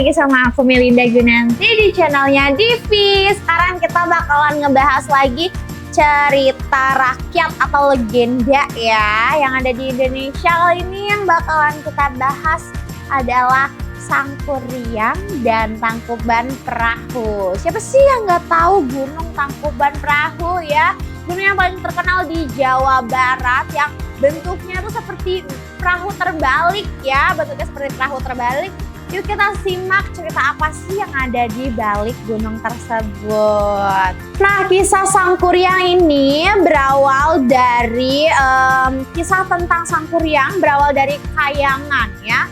lagi sama aku Melinda Gunanti di channelnya Divi. Sekarang kita bakalan ngebahas lagi cerita rakyat atau legenda ya yang ada di Indonesia. Kali ini yang bakalan kita bahas adalah Sangkuriang dan Tangkuban Perahu. Siapa sih yang nggak tahu Gunung Tangkuban Perahu ya? Gunung yang paling terkenal di Jawa Barat yang bentuknya tuh seperti perahu terbalik ya, bentuknya seperti perahu terbalik. Yuk kita simak cerita apa sih yang ada di balik gunung tersebut. Nah, kisah Sangkuriang ini berawal dari kisah tentang Sangkuriang berawal dari kayangan ya.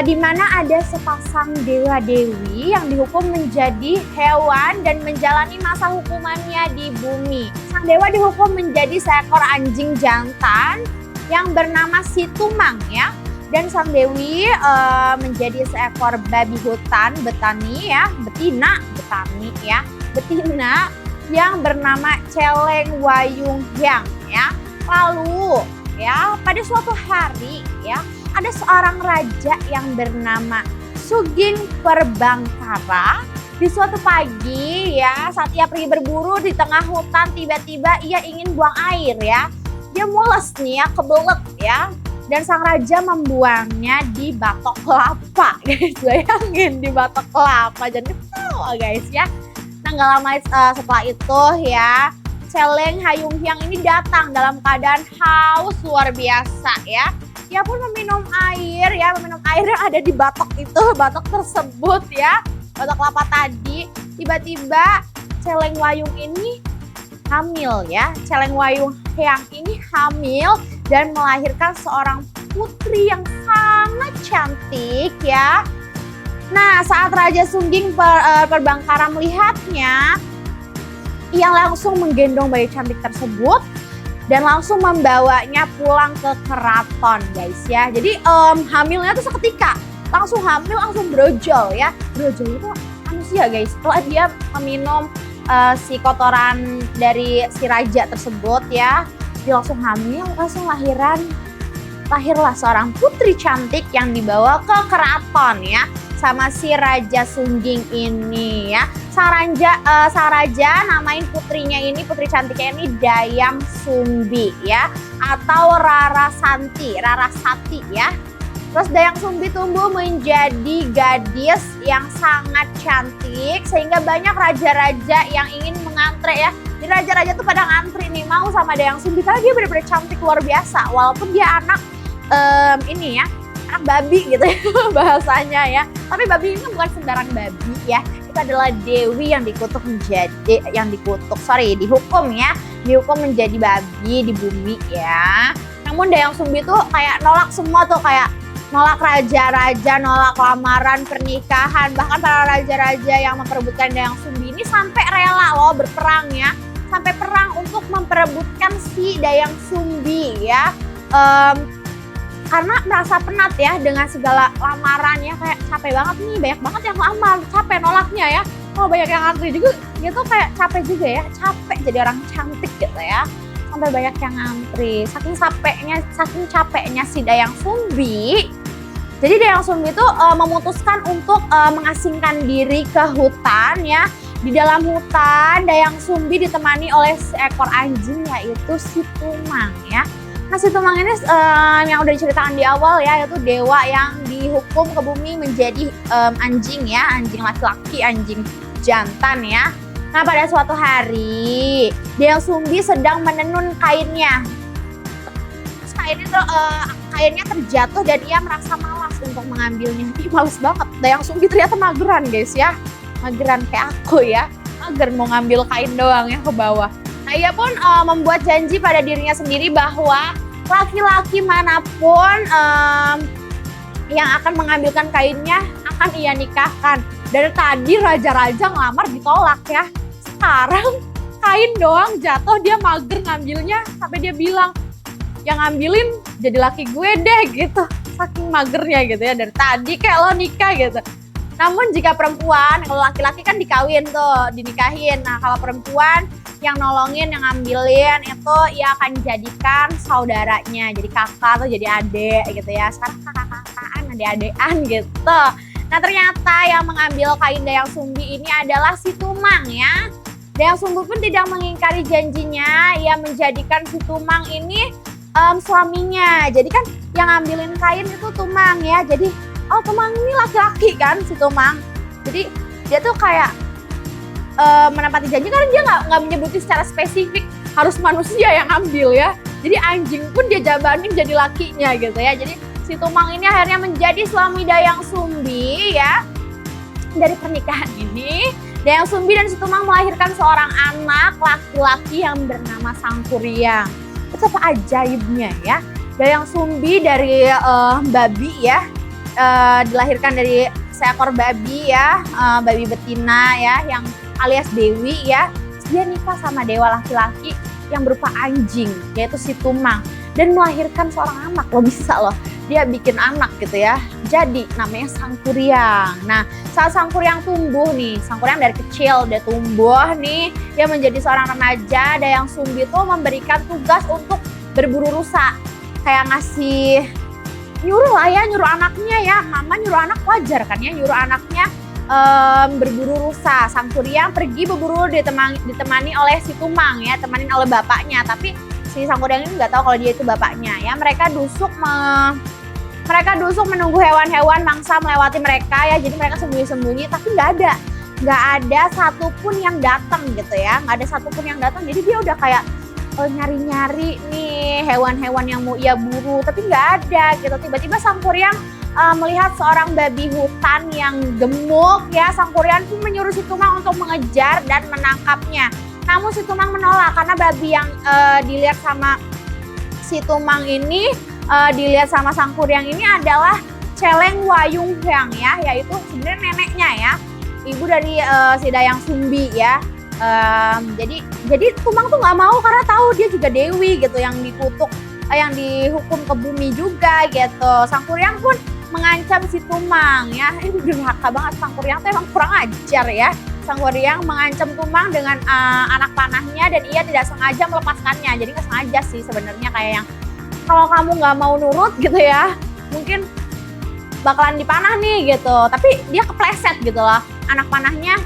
Di mana ada sepasang dewa-dewi yang dihukum menjadi hewan dan menjalani masa hukumannya di bumi. Sang dewa dihukum menjadi seekor anjing jantan yang bernama Situmang ya. Dan sang dewi menjadi seekor babi hutan betani ya, betina yang bernama Celengwayunghyang ya. Lalu ya pada suatu hari ya ada seorang raja yang bernama Suging Perbangkara. Di suatu pagi ya saat ia pergi berburu di tengah hutan, tiba-tiba ia ingin buang air ya. Dia mules nih ya, kebelet ya. Dan sang raja membuangnya di batok kelapa. Guys, bayangin di batok kelapa. Jadi ketawa guys ya. Nah gak lama setelah itu ya, Celengwayunghyang ini datang dalam keadaan haus luar biasa ya. Dia pun meminum air yang ada di batok itu, batok tersebut ya. Batok kelapa tadi. Tiba-tiba Celengwayung ini hamil ya. Celengwayunghyang ini hamil dan melahirkan seorang putri yang sangat cantik ya. Nah, saat Raja Suging Perbangkara melihatnya, ia langsung menggendong bayi cantik tersebut dan langsung membawanya pulang ke keraton guys ya. Jadi hamilnya tuh seketika, langsung hamil, langsung brojol ya. Brojol itu manusia guys. Setelah dia meminum si kotoran dari si raja tersebut ya, dia langsung hamil, langsung lahirlah seorang putri cantik yang dibawa ke keraton ya sama si Raja Suging ini ya. Sang raja namain putrinya ini, putri cantiknya ini Dayang Sumbi ya, atau Rarasati ya. Terus Dayang Sumbi tumbuh menjadi gadis yang sangat cantik sehingga banyak raja-raja yang ingin mengantre ya. Jadi raja-raja tuh pada ngantri nih mau sama Dayang Sumbi karena dia benar-benar cantik luar biasa. Walaupun dia anak anak babi gitu ya bahasanya ya. Tapi babi ini bukan sembarang babi ya. Itu adalah dewi yang dihukum ya. Dihukum menjadi babi di bumi ya. Namun Dayang Sumbi tuh kayak nolak semua tuh, kayak nolak raja-raja, nolak lamaran, pernikahan. Bahkan para raja-raja yang memperebutkan Dayang Sumbi ini sampai rela loh berperang ya. Sampai perang untuk memperebutkan si Dayang Sumbi ya. Karena merasa penat ya dengan segala lamarannya, kayak capek banget nih, banyak banget yang lamar, capek nolaknya ya. Kalau banyak yang antri juga gitu kayak capek juga ya, capek jadi orang cantik gitu ya. Sampai banyak yang ngantri, saking capeknya si Dayang Sumbi. Jadi Dayang Sumbi itu memutuskan untuk mengasingkan diri ke hutan ya. Di dalam hutan Dayang Sumbi ditemani oleh seekor anjing yaitu Situmang ya. Nah Situmang ini yang udah diceritakan di awal ya, yaitu dewa yang dihukum ke bumi menjadi anjing ya, anjing laki-laki, anjing jantan ya. Nah pada suatu hari Dayang Sumbi sedang menenun kainnya. Terus kainnya terjatuh dan ia merasa malas untuk mengambilnya. Males banget, Dayang Sumbi ternyata mageran guys ya. Mageran kayak aku ya, mager mau ngambil kain doang ya ke bawah. Nah ia pun membuat janji pada dirinya sendiri bahwa laki-laki manapun yang akan mengambilkan kainnya akan ia nikahkan. Dari tadi raja-raja ngelamar ditolak ya. Sekarang kain doang jatuh, dia mager ngambilnya sampai dia bilang, yang ngambilin jadi laki gue deh gitu. Saking magernya gitu ya, dari tadi kayak lo nikah gitu. Namun jika perempuan, kalau laki-laki kan dinikahin. Nah kalau perempuan yang nolongin, yang ngambilin itu ia akan dijadikan saudaranya. Jadi kakak atau jadi adik gitu ya. Sekarang kakak-kakakan, adik-adikan gitu. Nah ternyata yang mengambil kain Dayang Sumbi ini adalah si Tumang ya. Dayang Sumbi pun tidak mengingkari janjinya, ia menjadikan si Tumang ini suaminya. Jadi kan yang ngambilin kain itu Tumang ya. Jadi Tumang ini laki-laki kan si Tumang. Jadi dia tuh kayak menepati janji karena dia nggak menyebutin secara spesifik harus manusia yang ambil ya. Jadi anjing pun dia jabanin jadi lakinya gitu ya. Jadi si Tumang ini akhirnya menjadi suami Dayang Sumbi ya. Dari pernikahan ini, Dayang Sumbi dan si Tumang melahirkan seorang anak laki-laki yang bernama Sangkuriang. Betapa ajaibnya ya. Dayang Sumbi dari babi ya, dilahirkan dari seekor babi ya, babi betina ya, yang alias Dewi ya. Dia nikah sama dewa laki-laki yang berupa anjing, yaitu si Tumang, dan melahirkan seorang anak. Loh bisa loh, dia bikin anak gitu ya. Jadi namanya Sangkuriang. Nah saat Sangkuriang tumbuh nih, Sangkuriang dari kecil dia tumbuh nih, dia menjadi seorang remaja. Dayang Sumbi tuh memberikan tugas untuk berburu rusa, kayak ngasih nyuruh lah ya, nyuruh anaknya ya, mama nyuruh anak wajar kan ya, nyuruh anaknya berburu rusa. Sangkuriang pergi berburu ditemani oleh si Tumang ya, temanin oleh bapaknya. Tapi si Sangkuriang ini nggak tahu kalau dia itu bapaknya ya. Mereka dusuk menunggu hewan-hewan mangsa melewati mereka ya. Jadi mereka sembunyi-sembunyi, tapi nggak ada satupun yang datang gitu ya, nggak ada satupun yang datang. Jadi dia udah kayak nyari-nyari nih hewan-hewan yang mau ia buru, tapi nggak ada gitu. Tiba-tiba Sangkuriang melihat seorang babi hutan yang gemuk ya. Sangkuriang pun menyuruh si Tumang untuk mengejar dan menangkapnya. Namun si Tumang menolak karena babi yang dilihat sama si Tumang ini, dilihat sama Sangkuriang ini adalah Celeng Wayunghyang ya, yaitu sebenarnya neneknya ya, ibu dari si Dayang Sumbi ya. Jadi Tumang tuh nggak mau karena tahu dia juga dewi gitu yang dikutuk, yang dihukum ke bumi juga gitu. Sangkuriang pun mengancam si Tumang ya. Ini durhaka banget, Sangkuriang tuh emang kurang ajar ya. Sangkuriang mengancam Tumang dengan anak panahnya dan ia tidak sengaja melepaskannya. Jadi nggak sengaja sih sebenarnya, kayak yang kalau kamu nggak mau nurut gitu ya, mungkin bakalan dipanah nih gitu. Tapi dia kepleset gitu loh. Anak panahnya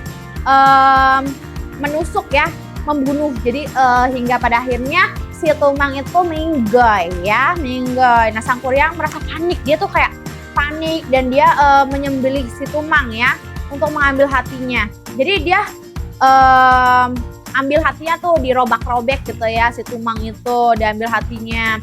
menusuk ya, membunuh. Jadi hingga pada akhirnya si Tumang itu minggoy ya, minggoy. Nah Sangkuriang merasa panik, dia tuh kayak panik dan dia menyembelih si Tumang ya untuk mengambil hatinya. Jadi dia ambil hatinya tuh, dirobak-robek gitu ya, si Tumang itu diambil hatinya.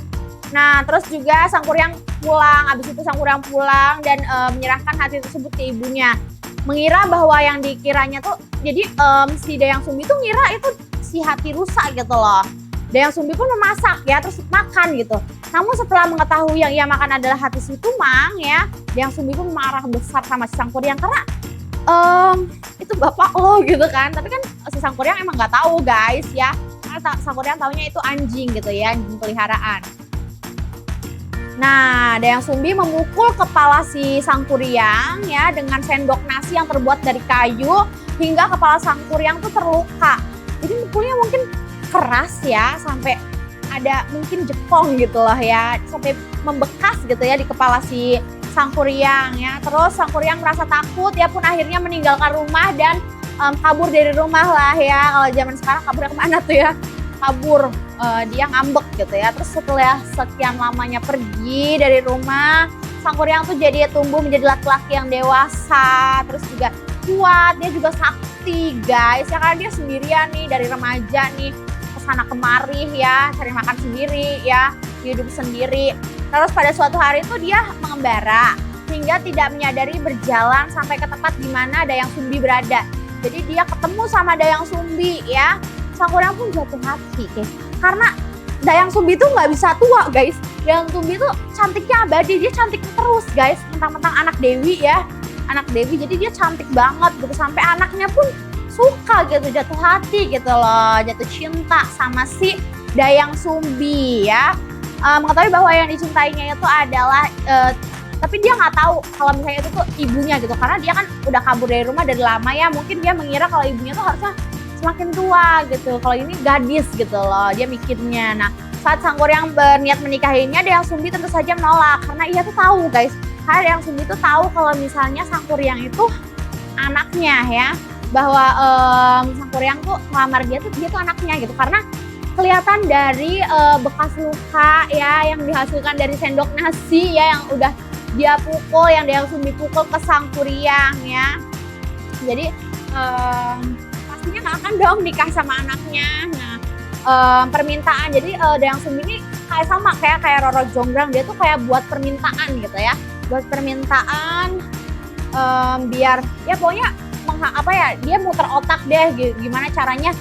Nah terus juga Sangkuriang pulang, abis itu Sangkuriang pulang dan menyerahkan hati tersebut ke ibunya. Mengira bahwa yang dikiranya tuh, jadi si Dayang Sumbi tuh ngira itu si hati rusa gitu loh. Dayang Sumbi pun memasak ya, terus makan gitu. Namun setelah mengetahui yang ia makan adalah hati si Tumang ya, Dayang Sumbi pun marah besar sama si Sangkuriang karena itu bapak lo gitu kan. Tapi kan si Sangkuriang emang nggak tahu guys ya, karena Sangkuriang taunya itu anjing gitu ya, anjing peliharaan. Nah Dayang Sumbi memukul kepala si Sangkuriang ya dengan sendok nasi yang terbuat dari kayu hingga kepala Sangkuriang tuh terluka. Jadi mukulnya mungkin keras ya, sampai ada mungkin jepong gitu loh ya, sampai membekas gitu ya di kepala si Sangkuriang ya. Terus Sangkuriang merasa takut, dia pun akhirnya meninggalkan rumah dan kabur dari rumah lah ya. Kalau zaman sekarang kaburnya kemana tuh ya, kabur, dia ngambek gitu ya. Terus setelah sekian lamanya pergi dari rumah, Sangkuriang tuh jadi tumbuh menjadi laki-laki yang dewasa, terus juga kuat, dia juga sakti guys ya, karena dia sendirian nih dari remaja nih, kesana kemari ya, cari makan sendiri ya, hidup sendiri. Terus pada suatu hari itu dia mengembara hingga tidak menyadari berjalan sampai ke tempat di mana Dayang Sumbi berada. Jadi dia ketemu sama Dayang Sumbi ya. Sangkuriang pun jatuh hati karena Dayang Sumbi tuh nggak bisa tua guys. Dayang Sumbi tuh cantiknya abadi, dia cantik terus guys, mentang-mentang anak Dewi ya, anak Dewi, jadi dia cantik banget gitu, sampai anaknya pun suka gitu, jatuh hati gitu loh, jatuh cinta sama si Dayang Sumbi ya. Mengetahui bahwa yang dicintainya itu adalah tapi dia nggak tahu kalau misalnya itu tuh ibunya gitu, karena dia kan udah kabur dari rumah dari lama ya. Mungkin dia mengira kalau ibunya tuh harusnya semakin tua gitu, kalau ini gadis gitu loh, dia mikirnya. Nah saat Sangkuriang berniat menikahinya, Dayang Sumbi tentu saja menolak karena ia tuh tahu guys karena Dayang Sumbi itu tahu kalau misalnya Sangkuriang itu anaknya ya, bahwa Sangkuriang tuh ngelamar dia tuh anaknya gitu, karena kelihatan dari bekas luka ya yang dihasilkan dari sendok nasi ya yang udah dia pukul, yang Dayang Sumbi pukul ke Sangkuriang ya. Jadi pastinya nggak akan dong nikah sama anaknya. Nah permintaan, jadi Dayang Sumbi ini kayak sama kayak Roro Jonggrang, dia tuh kayak buat permintaan gitu ya, buat permintaan biar ya pokoknya dia muter otak deh gimana caranya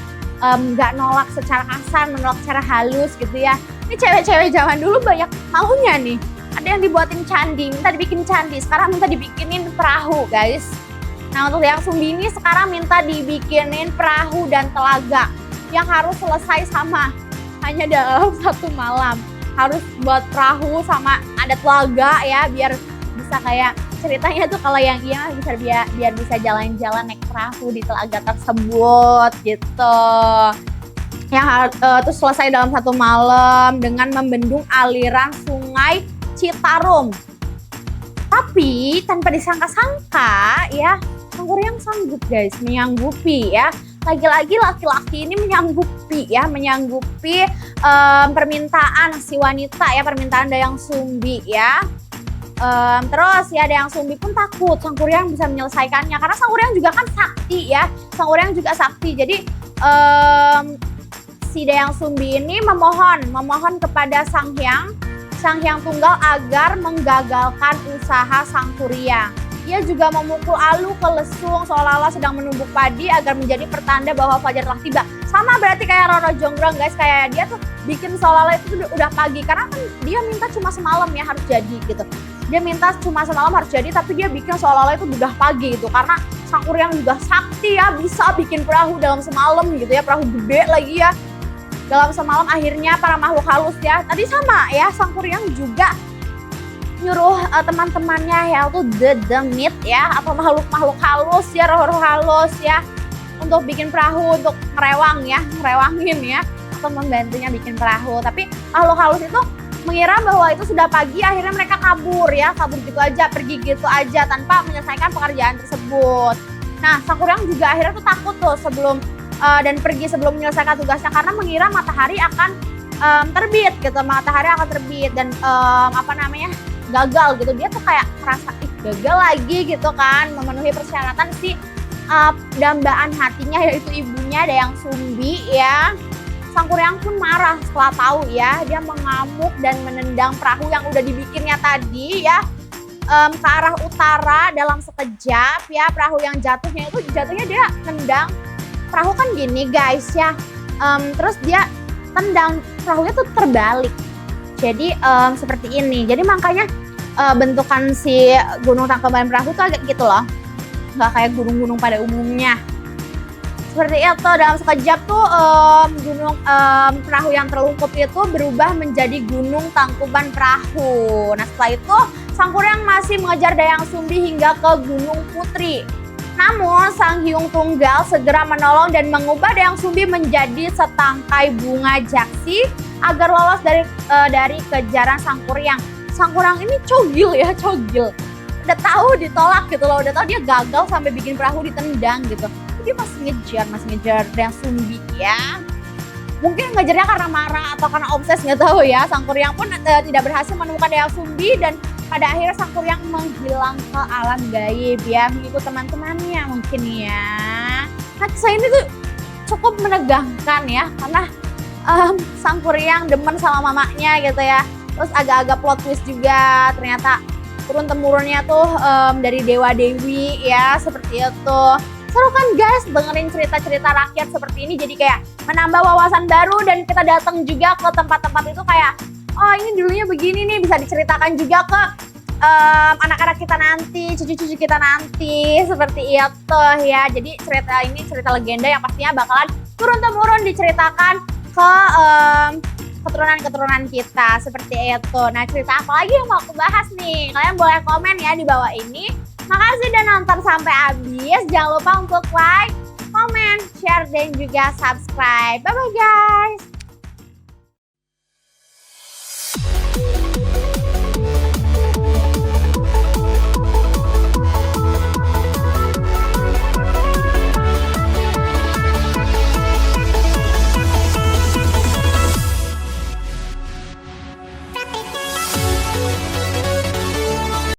nggak nolak secara kasar, menolak secara halus gitu ya. Ini cewek-cewek zaman dulu banyak maunya nih. Ada yang dibuatin candi, minta dibikin candi, sekarang minta dibikinin perahu guys. Nah untuk Dayang Sumbi ini sekarang minta dibikinin perahu dan telaga yang harus selesai sama hanya dalam 1 malam. Harus buat perahu sama ada telaga ya, biar bisa kayak ceritanya tuh kalau yang iya bisa biar bisa jalan-jalan naik perahu di telaga tersebut gitu. Yang terus selesai dalam 1 malam dengan membendung aliran sungai Citarum. Tapi tanpa disangka-sangka ya, Sangkuriang sanggup guys, menyanggupi ya. Lagi-lagi laki-laki ini menyanggupi permintaan si wanita ya, permintaan Dayang Sumbi ya. Terus ya Dayang Sumbi pun takut Sangkuriang bisa menyelesaikannya, karena Sangkuriang juga kan sakti ya, Sangkuriang juga sakti. Jadi si Dayang Sumbi ini memohon kepada Sang Hyang Tunggal agar menggagalkan usaha Sangkuriang. Ia juga memukul alu ke lesung seolah-olah sedang menumbuk padi agar menjadi pertanda bahwa fajar telah tiba. Sama berarti kayak Roro Jonggrang guys, kayak dia tuh bikin seolah-olah itu udah pagi, karena kan dia minta cuma semalam ya harus jadi gitu. Dia minta cuma semalam harus jadi, tapi dia bikin seolah-olah itu udah pagi gitu, karena Sangkuriang juga sakti ya, bisa bikin perahu dalam semalam gitu ya, perahu gede lagi ya. Dalam semalam akhirnya para makhluk halus ya, tadi sama ya, Sangkuriang juga nyuruh teman-temannya ya, itu the demit ya, atau makhluk-makhluk halus ya, roh-roh halus ya, untuk bikin perahu, untuk ngerewangin ya, atau membantunya bikin perahu. Tapi makhluk halus itu mengira bahwa itu sudah pagi, akhirnya mereka kabur gitu aja, pergi gitu aja tanpa menyelesaikan pekerjaan tersebut. Nah Sangkuriang juga akhirnya tuh takut tuh dan pergi sebelum menyelesaikan tugasnya, karena mengira matahari akan terbit gitu, dan gagal gitu. Dia tuh kayak merasa gagal lagi gitu kan, memenuhi persyaratan si dambaan hatinya yaitu ibunya Dayang Sumbi ya. Sangkuriang pun marah setelah tahu ya, dia mengamuk dan menendang perahu yang udah dibikinnya tadi ya ke arah utara dalam sekejap ya. Perahu yang jatuhnya dia nendang perahu kan gini guys ya, terus dia tendang perahunya tuh terbalik. Jadi seperti ini. Jadi makanya bentukan si gunung Tangkuban Perahu tuh agak gitu loh, nggak kayak gunung-gunung pada umumnya. Seperti itu, dalam sekejap tuh perahu yang terlungkup itu berubah menjadi gunung Tangkuban Perahu. Nah setelah itu Sangkuriang masih mengejar Dayang Sumbi hingga ke Gunung Putri. Namun Sang Hyang Tunggal segera menolong dan mengubah Dayang Sumbi menjadi setangkai bunga jaksi agar lolos dari kejaran Sangkuriang. Sangkuriang ini cogil. Udah tahu ditolak gitu loh, udah tahu dia gagal sampai bikin perahu ditendang gitu. Dia masih ngejar Dayang Sumbi ya. Mungkin ngejarnya karena marah atau karena obses, nggak tahu ya. Sangkuriang pun tidak berhasil menemukan Dayang Sumbi dan pada akhirnya Sangkuriang menghilang ke alam gaib ya, mengikut teman-temannya mungkin ya. Nah kisah ini tuh cukup menegangkan ya, karena Sangkuriang demen sama mamanya gitu ya. Terus agak-agak plot twist juga, ternyata turun-temurunnya tuh dari dewa-dewi ya, seperti itu. Seru kan guys dengerin cerita-cerita rakyat seperti ini, jadi kayak menambah wawasan baru, dan kita datang juga ke tempat-tempat itu kayak, oh ini dulunya begini nih, bisa diceritakan juga ke anak-anak kita nanti, cucu-cucu kita nanti, seperti itu ya. Jadi cerita ini cerita legenda yang pastinya bakalan turun-temurun diceritakan ke keturunan-keturunan kita, seperti itu. Nah cerita apa lagi yang mau aku bahas nih? Kalian boleh komen ya di bawah ini. Makasih udah nonton sampai habis. Jangan lupa untuk like, comment, share, dan juga subscribe. Bye-bye guys.